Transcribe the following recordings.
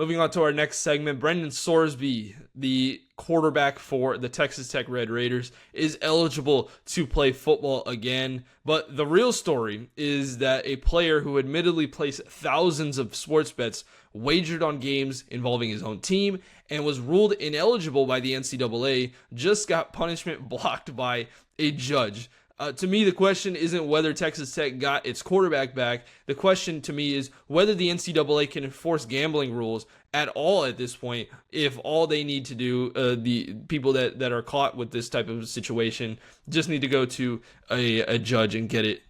Moving on to our next segment, Brendan Sorsby, the quarterback for the Texas Tech Red Raiders, is eligible to play football again. But the real story is that a player who admittedly placed thousands of sports bets wagered on games involving his own team and was ruled ineligible by the NCAA just got punishment blocked by a judge. To me, the question isn't whether Texas Tech got its quarterback back. The question to me is whether the NCAA can enforce gambling rules at all at this point if all they need to do, the people that are caught with this type of situation, just need to go to a judge and get it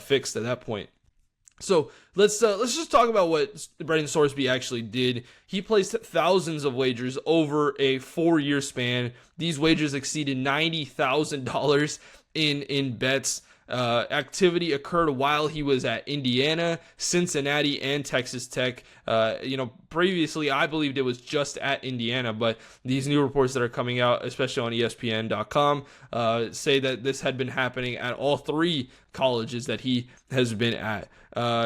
fixed at that point. So let's just talk about what Brendan Sorsby actually did. He placed thousands of wagers over a 4-year span. These wagers exceeded $90,000 in bets. Activity occurred while he was at Indiana, Cincinnati, and Texas Tech. Previously I believed it was just at Indiana, but these new reports that are coming out, especially on ESPN.com, say that this had been happening at all 3 colleges that he has been at.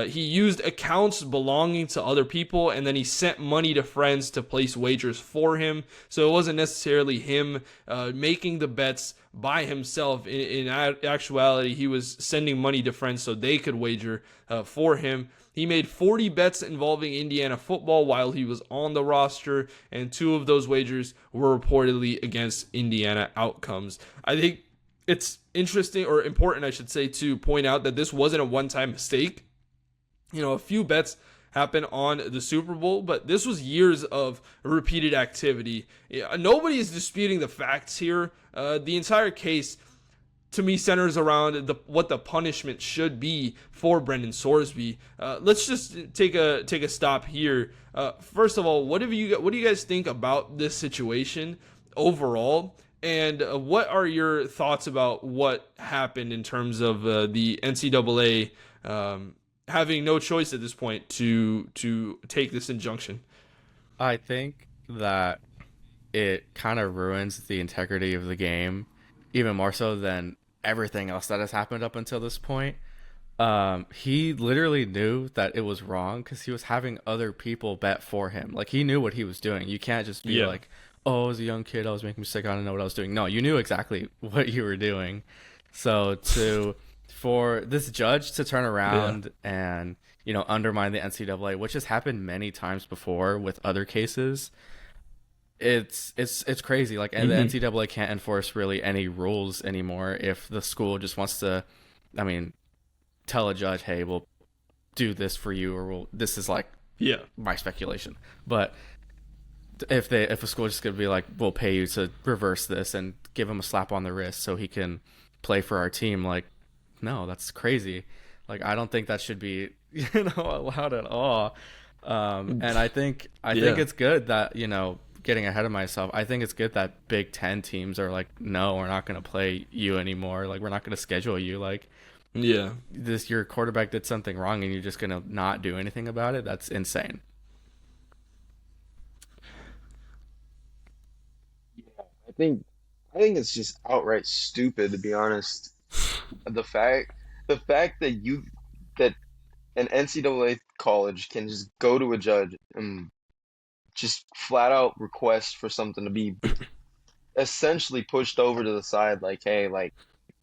He used accounts belonging to other people, and then he sent money to friends to place wagers for him. So it wasn't necessarily him making the bets by himself. In actuality, he was sending money to friends so they could wager for him. He made 40 bets involving Indiana football while he was on the roster, and 2 of those wagers were reportedly against Indiana outcomes. I think it's interesting, or important, I should say, to point out that this wasn't a one-time mistake. A few bets happened on the Super Bowl, but this was years of repeated activity. Nobody is disputing the facts here. The entire case, to me, centers around what the punishment should be for Brendan Sorsby. Let's just take a stop here. First of all, what do you guys think about this situation overall? And what are your thoughts about what happened in terms of the NCAA having no choice at this point to take this injunction? I think that it kind of ruins the integrity of the game, even more so than everything else that has happened up until this point. He literally knew that it was wrong because he was having other people bet for him. Like, he knew what he was doing. You can't just be like, oh, as a young kid, I was making a mistake. I don't know what I was doing. No, you knew exactly what you were doing. So for this judge to turn around and, undermine the NCAA, which has happened many times before with other cases, it's crazy. Like, and the NCAA can't enforce really any rules anymore if the school just wants to, tell a judge, hey, we'll do this for you, or this is like my speculation. But if a school is just gonna be like, we'll pay you to reverse this and give him a slap on the wrist so he can play for our team, like, no, that's crazy. Like, I don't think that should be allowed at all. And I think it's good that, getting ahead of myself, I think it's good that Big Ten teams are like, no, we're not going to play you anymore. Like, we're not going to schedule you. Like, your quarterback did something wrong and you're just going to not do anything about it. That's insane. I think it's just outright stupid, to be honest. The fact that an NCAA college can just go to a judge and just flat out request for something to be essentially pushed over to the side, like, hey, like,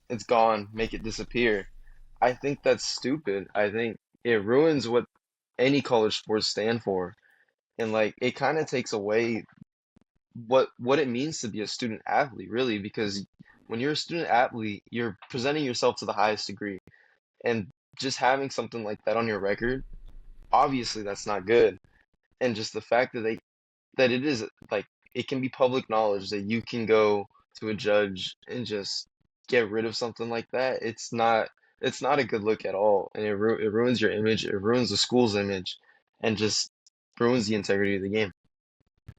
it's gone, make it disappear. I think that's stupid. I think it ruins what any college sports stand for. And like, it kind of takes away what it means to be a student athlete, really, because when you're a student athlete, you're presenting yourself to the highest degree. And just having something like that on your record, obviously that's not good. And just the fact that it is, like, it can be public knowledge that you can go to a judge and just get rid of something like that. It's not a good look at all, and it ruins your image, it ruins the school's image, and just ruins the integrity of the game.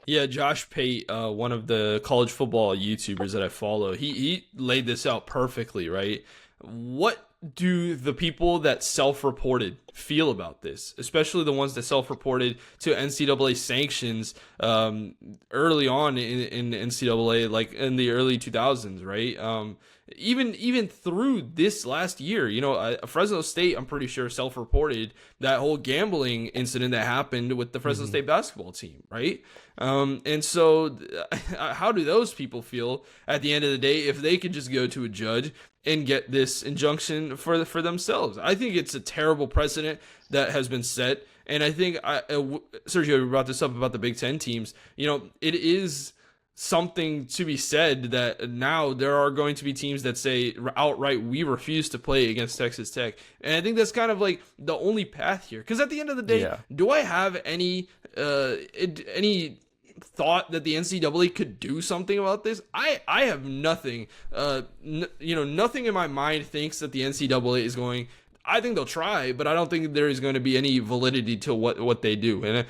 Yeah, Josh Pate, one of the college football YouTubers that I follow, he laid this out perfectly, right? What do the people that self-reported feel about this, especially the ones that self-reported to NCAA sanctions early on in NCAA, like in the early 2000s, right? even through this last year, Fresno State, I'm pretty sure, self-reported that whole gambling incident that happened with the Fresno State basketball team, right? And so how do those people feel at the end of the day if they could just go to a judge and get this injunction for themselves? I think it's a terrible precedent that has been set. And I think, Sergio brought this up about the Big Ten teams. It is something to be said that now there are going to be teams that say outright, we refuse to play against Texas Tech. And I think that's kind of like the only path here. Because at the end of the day, do I have any thought that the NCAA could do something about this? I have nothing. Nothing in my mind thinks that the NCAA is going. I think they'll try, but I don't think there is going to be any validity to what they do. And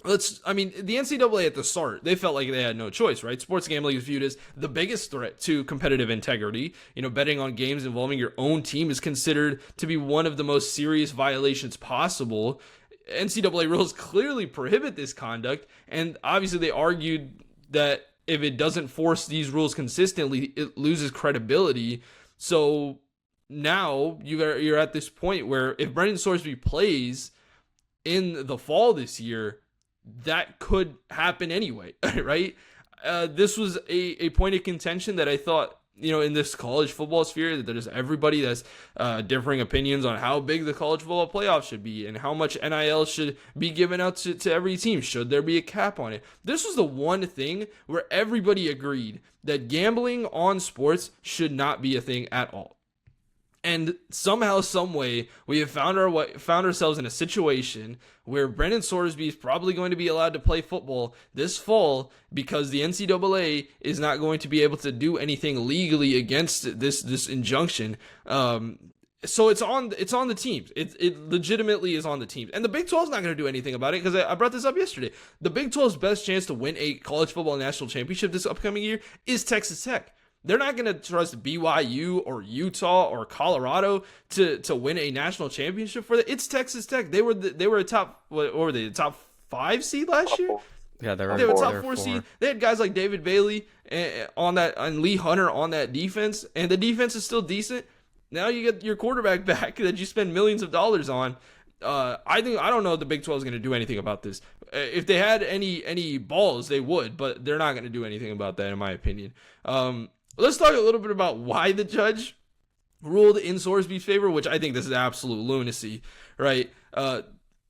the NCAA at the start, they felt like they had no choice, right? Sports gambling is viewed as the biggest threat to competitive integrity. Betting on games involving your own team is considered to be one of the most serious violations possible. NCAA rules clearly prohibit this conduct, and obviously they argued that if it doesn't force these rules consistently, it loses credibility. So now you're at this point where if Brendan Sorsby plays in the fall this year, that could happen anyway, right? This was a point of contention that I thought, in this college football sphere, that there's everybody that's differing opinions on how big the college football playoff should be and how much NIL should be given out to every team. Should there be a cap on it? This was the one thing where everybody agreed that gambling on sports should not be a thing at all. And somehow, some way, we have found ourselves in a situation where Brendan Sorsby is probably going to be allowed to play football this fall because the NCAA is not going to be able to do anything legally against this injunction. So it's on the teams. It legitimately is on the teams. And the Big 12 is not going to do anything about it because I brought this up yesterday. The Big 12's best chance to win a college football national championship this upcoming year is Texas Tech. They're not going to trust BYU or Utah or Colorado to win a national championship for that. It's Texas Tech. They were a top, what were they, the top 5 seed last year? Yeah, they were a top 4 seed. They had guys like David Bailey and Lee Hunter on that defense, and the defense is still decent. Now you get your quarterback back that you spend millions of dollars on. I don't know if the Big 12 is going to do anything about this. If they had any balls, they would, but they're not going to do anything about that, in my opinion. Let's talk a little bit about why the judge ruled in Sorsby's favor, which I think this is absolute lunacy, right?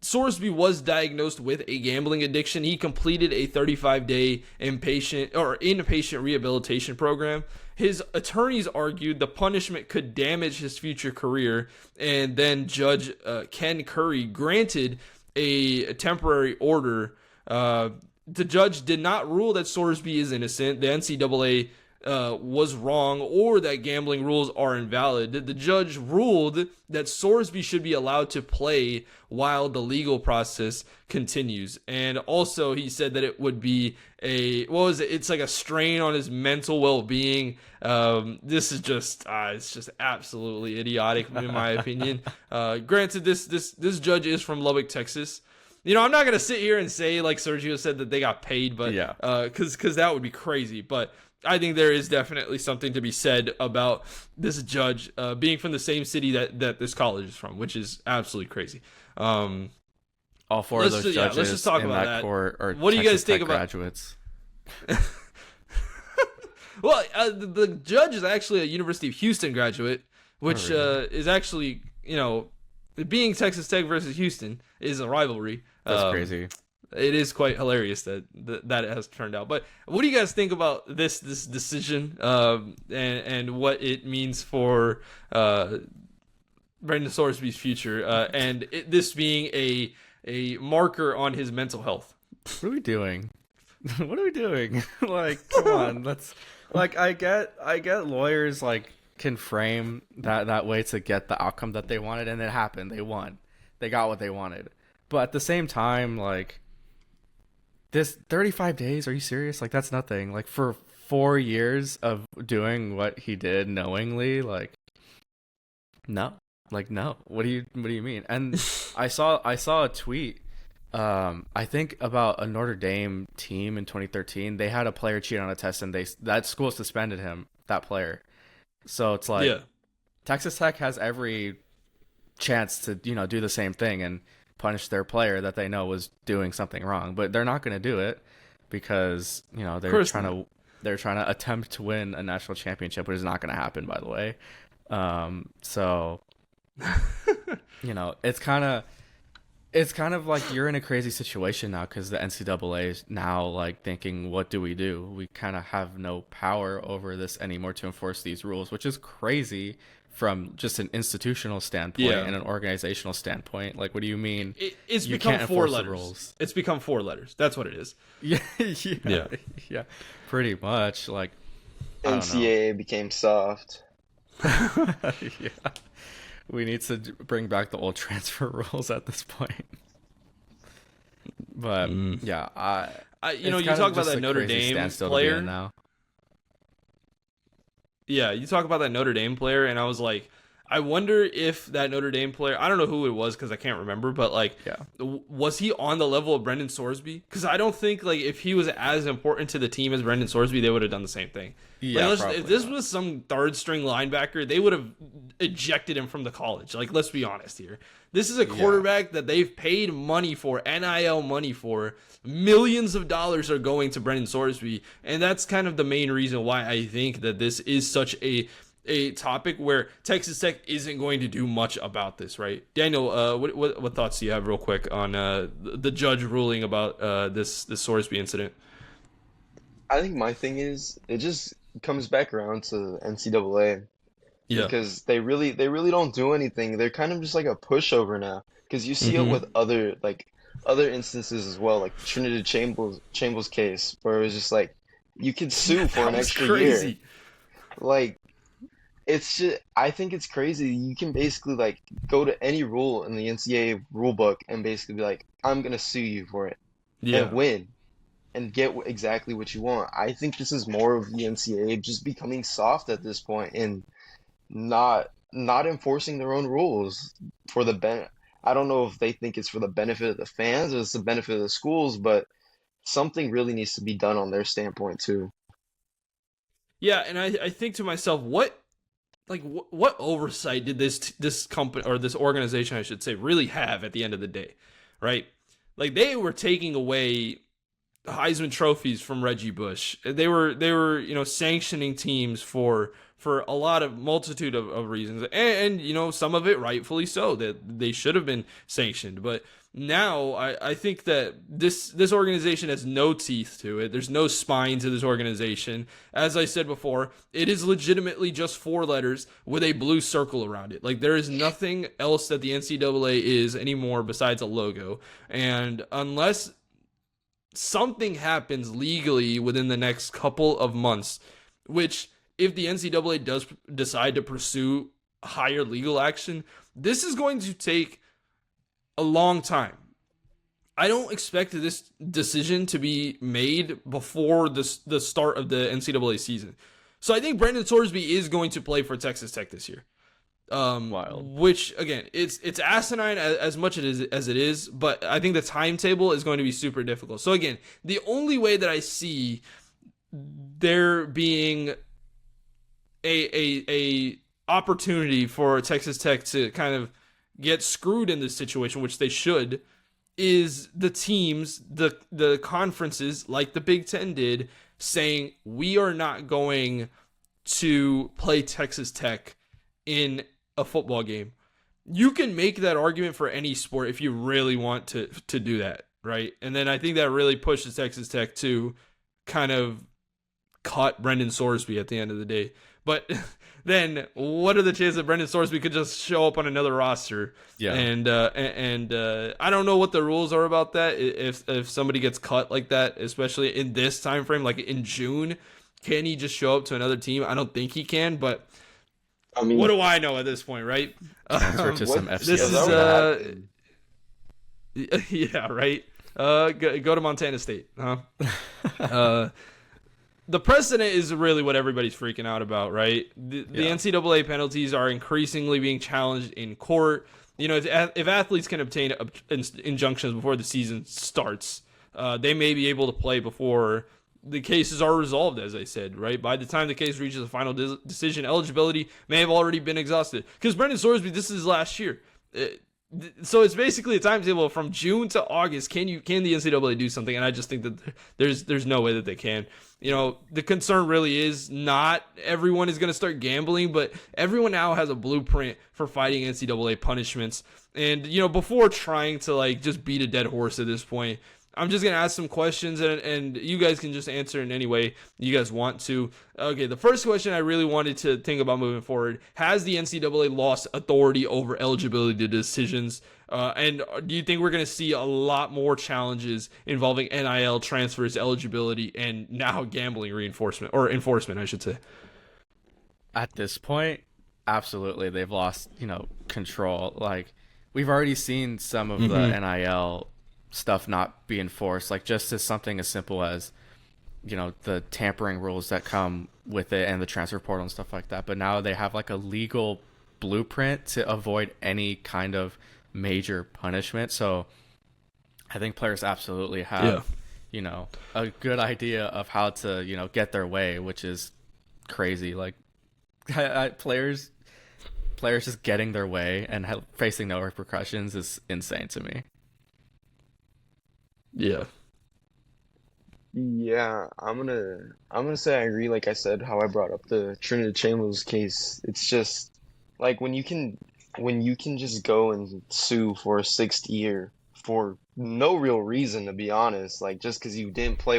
Sorsby was diagnosed with a gambling addiction. He completed a 35-day inpatient rehabilitation program. His attorneys argued the punishment could damage his future career, and then Judge Ken Curry granted a temporary order. The judge did not rule that Sorsby is innocent. The NCAA was wrong or that gambling rules are invalid. The judge ruled that Sorsby should be allowed to play while the legal process continues. And also he said that it would be it's like a strain on his mental well-being. This is just it's just absolutely idiotic in my opinion. Granted, this judge is from Lubbock, Texas. I'm not going to sit here and say, like Sergio said, that they got paid, but because that would be crazy. But I think there is definitely something to be said about this judge being from the same city that this college is from, which is absolutely crazy. All 4 of those judges let's just talk about that court are what do you guys think about graduates? Well, the judge is actually a University of Houston graduate, which is actually, being Texas Tech versus Houston is a rivalry. That's crazy. It is quite hilarious that it has turned out. But what do you guys think about this decision and what it means for Brendan Sorsby's future and this being a marker on his mental health? What are we doing? What are we doing? Like, come on, let's. Like, I get lawyers can frame that way to get the outcome that they wanted, and it happened. They won. They got what they wanted. But at the same time, this 35 days, are you serious? That's nothing. For 4 years of doing what he did knowingly, no. No. What do you mean? And I saw a tweet, I think about a Notre Dame team in 2013. They had a player cheat on a test, and that school suspended him, that player. So it's like Yeah. Texas Tech has every chance to, do the same thing and punish their player that they know was doing something wrong, but they're not going to do it because, Of they're course trying not. to attempt to win a national championship, which is not going to happen, by the way. So, it's kind of like you're in a crazy situation now because the NCAA is now like thinking, what do? We kind of have no power over this anymore to enforce these rules, which is crazy from just an institutional standpoint Yeah. and an organizational standpoint. Like, what do you mean It's you become can't four enforce the letters. rules? It's become 4 letters. That's what it is. Yeah, Yeah. yeah, pretty much. Like, I don't know. NCAA became soft. Yeah, we need to bring back the old transfer rules at this point. But yeah, You it's talk kind of about just that a Notre crazy Dame standstill to be player. in now. Yeah, you talk about that Notre Dame player, and I was like, I wonder if that Notre Dame player, I don't know who it was because I can't remember, but like, Yeah. was he on the level of Brendan Sorsby? Because I don't think like if he was as important to the team as Brendan Sorsby, they would have done the same thing. Yeah, Like, probably if this not. was some third string linebacker, they would have ejected him from the college. Like, let's be honest here. This is a quarterback that they've paid money for, NIL money for. Millions of dollars are going to Brendan Sorsby, and that's kind of the main reason why I think that this is such a topic where Texas Tech isn't going to do much about this, right? Daniel, what thoughts do you have real quick on the judge ruling about this Sorsby incident? I think my thing is it just comes back around to NCAA Yeah. because they really don't do anything. They're kind of just like a pushover now. Because you see it with other instances as well, like Trinity Chambers case, where it was just like you could sue for That an was extra year. crazy. Like it's just I think it's crazy. You can basically like go to any rule in the NCAA rule book and basically be like, I'm gonna sue you for it and Yeah. win and get exactly what you want. I think this is more of the NCAA just becoming soft at this point and not enforcing their own rules for the I don't know if they think it's for the benefit of the fans or it's the benefit of the schools, but something really needs to be done on their standpoint too. Yeah, and I think to myself, what oversight did this company or this organization, I should say, really have at the end of the day, right? Like they were taking away Heisman trophies from Reggie Bush. They were sanctioning teams for a lot of multitude of reasons, and some of it rightfully so that they should have been sanctioned. But now I think that this organization has no teeth to it. There's no spine to this organization. As I said before, it is legitimately just 4 letters with a blue circle around it. Like there is nothing else that the NCAA is anymore besides a logo. And unless something happens legally within the next couple of months, which if the NCAA does decide to pursue higher legal action, this is going to take a long time. I don't expect this decision to be made before the start of the NCAA season. So I think Brendan Sorsby is going to play for Texas Tech this year. Wild. Which again, it's asinine as much as it is, but I think the timetable is going to be super difficult. So again, the only way that I see there being a opportunity for Texas Tech to kind of get screwed in this situation, which they should, is the teams, the conferences like the Big Ten did, saying we are not going to play Texas Tech in a football game. You can make that argument for any sport if you really want to do that, right? And then I think that really pushes Texas Tech to kind of cut Brendan Sorsby at the end of the day. But then what are the chances that Brendan Sorsby could just show up on another roster? Yeah. And I don't know what the rules are about that. If somebody gets cut like that, especially in this time frame, like in June, can he just show up to another team? I don't think he can, but I mean, what do I know at this point, right? Transfer to some what- FCS. This is that what happened? yeah, right. Go to Montana State, huh? The precedent is really what everybody's freaking out about, right? The NCAA penalties are increasingly being challenged in court. If athletes can obtain injunctions before the season starts, they may be able to play before the cases are resolved, as I said, right? By the time the case reaches a final decision, eligibility may have already been exhausted. Because Brendan Sorsby, this is last year. So it's basically a timetable from June to August. Can the NCAA do something? And I just think that there's no way that they can. The concern really is not everyone is going to start gambling, but everyone now has a blueprint for fighting NCAA punishments. And before trying to just beat a dead horse at this point, I'm just going to ask some questions, and you guys can just answer in any way you guys want to. Okay, the first question I really wanted to think about moving forward: has the NCAA lost authority over eligibility decisions? And do you think we're going to see a lot more challenges involving NIL transfers, eligibility, and now gambling reinforcement, or enforcement, I should say? At this point, absolutely, they've lost, control. We've already seen some of the NIL stuff not be enforced, just as something as simple as the tampering rules that come with it and the transfer portal and stuff like that. But now they have a legal blueprint to avoid any kind of major punishment. So I think players absolutely have a good idea of how to get their way, which is crazy. Players just getting their way and facing no repercussions is insane to me. Yeah. Yeah, I'm gonna say I agree. Like I said, how I brought up the Trinidad Chambers case. It's just when you can just go and sue for a sixth year for no real reason, to be honest. Just because you didn't play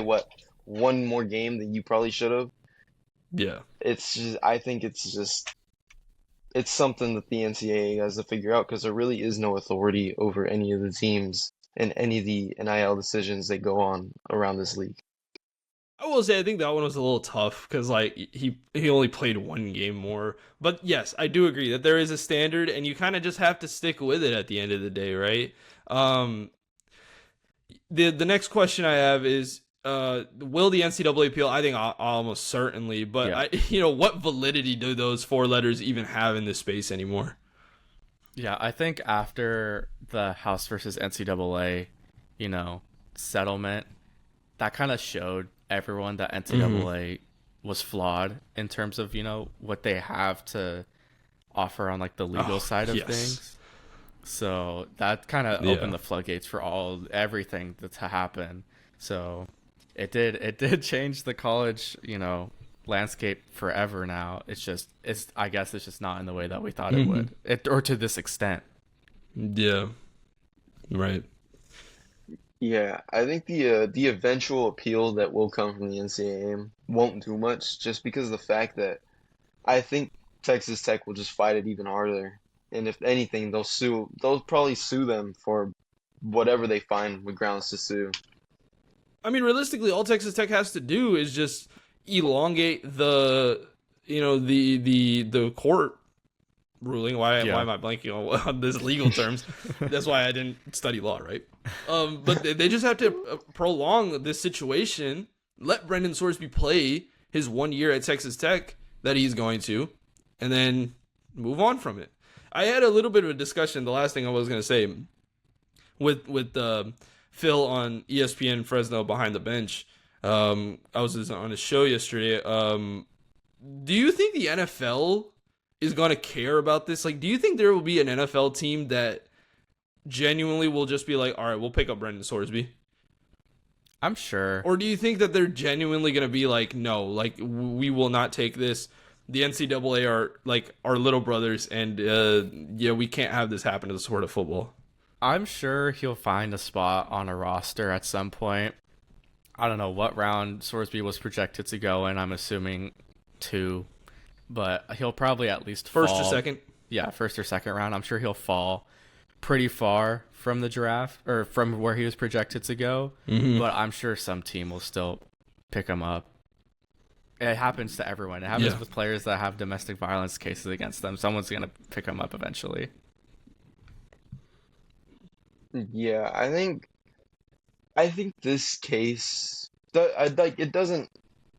one more game that you probably should have. Yeah. I think it's something that the NCAA has to figure out, because there really is no authority over any of the teams and any of the NIL decisions that go on around this league. I will say I think that one was a little tough because he only played one game more. But yes, I do agree that there is a standard, and you kind of just have to stick with it at the end of the day, right? The next question I have is, will the NCAA appeal? I think almost certainly, but Yeah. What validity do those four letters even have in this space anymore? Yeah, I think after the House versus NCAA, settlement, that kind of showed everyone that NCAA was flawed in terms of, what they have to offer on the legal side of things. So that kind of opened the floodgates for everything to happen. So it did change the college, landscape forever now. I guess it's just not in the way that we thought it would, or to this extent. Yeah. Right. Yeah, I think the eventual appeal that will come from the NCAA won't do much, just because of the fact that I think Texas Tech will just fight it even harder. And if anything, they'll probably sue them for whatever they find with grounds to sue. I mean, realistically, all Texas Tech has to do is just elongate the court ruling. Why am I blanking on this legal terms? That's why I didn't study law, right? But they just have to prolong this situation. Let Brendan Sorsby play his 1 year at Texas Tech that he's going to, and then move on from it. I had a little bit of a discussion. The last thing I was going to say with Phil on ESPN Fresno Behind the Bench. I was just on a show yesterday. Do you think the NFL is going to care about this? Do you think there will be an NFL team that genuinely will just be all right, we'll pick up Brendan Sorsby? I'm sure. Or do you think that they're genuinely going to be no, we will not take this. The NCAA are our little brothers, and we can't have this happen to the sport of football. I'm sure he'll find a spot on a roster at some point. I don't know what round Sorsby was projected to go in. I'm assuming 2, but he'll probably at least fall. First or second? Yeah, first or second round. I'm sure he'll fall pretty far from the draft, or from where he was projected to go. But I'm sure some team will still pick him up. It happens to everyone. It happens with players that have domestic violence cases against them. Someone's going to pick him up eventually. Yeah, I think this case, it doesn't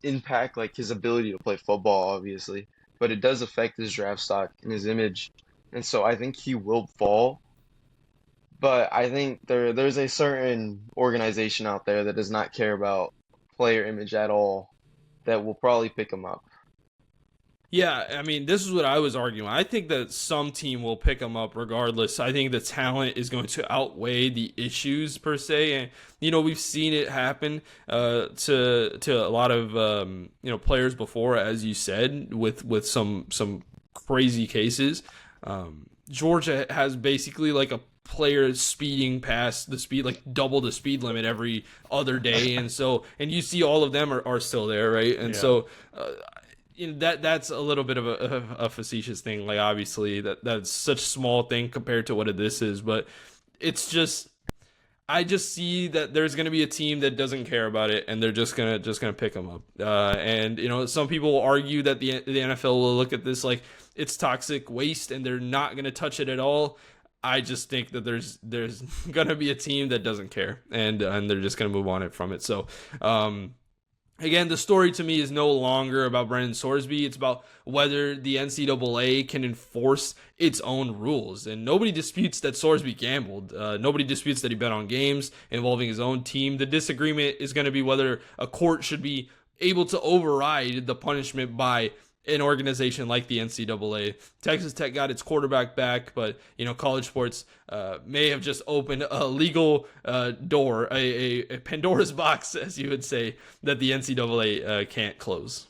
impact his ability to play football, obviously, but it does affect his draft stock and his image, and so I think he will fall. But I think there's a certain organization out there that does not care about player image at all that will probably pick him up. Yeah, I mean, this is what I was arguing. I think that some team will pick him up regardless. I think the talent is going to outweigh the issues per se, and we've seen it happen to a lot of players before, as you said, with some crazy cases. Georgia has basically like a player speeding past the speed, like double the speed limit every other day, and you see all of them are still there, right? And Yeah. so. That's a little bit of a facetious thing. Like obviously that's such a small thing compared to what this is, but it's just I just see that there's going to be a team that doesn't care about it, and they're just gonna pick them up. And some people will argue that the NFL will look at this like it's toxic waste, and they're not going to touch it at all. I just think that there's going to be a team that doesn't care, and they're just going to move on it from it. So. Again, the story to me is no longer about Brendan Sorsby. It's about whether the NCAA can enforce its own rules. And nobody disputes that Sorsby gambled. Nobody disputes that he bet on games involving his own team. The disagreement is going to be whether a court should be able to override the punishment by an organization like the NCAA. Texas Tech got its quarterback back, but college sports may have just opened a legal door, a Pandora's box, as you would say, that the NCAA can't close.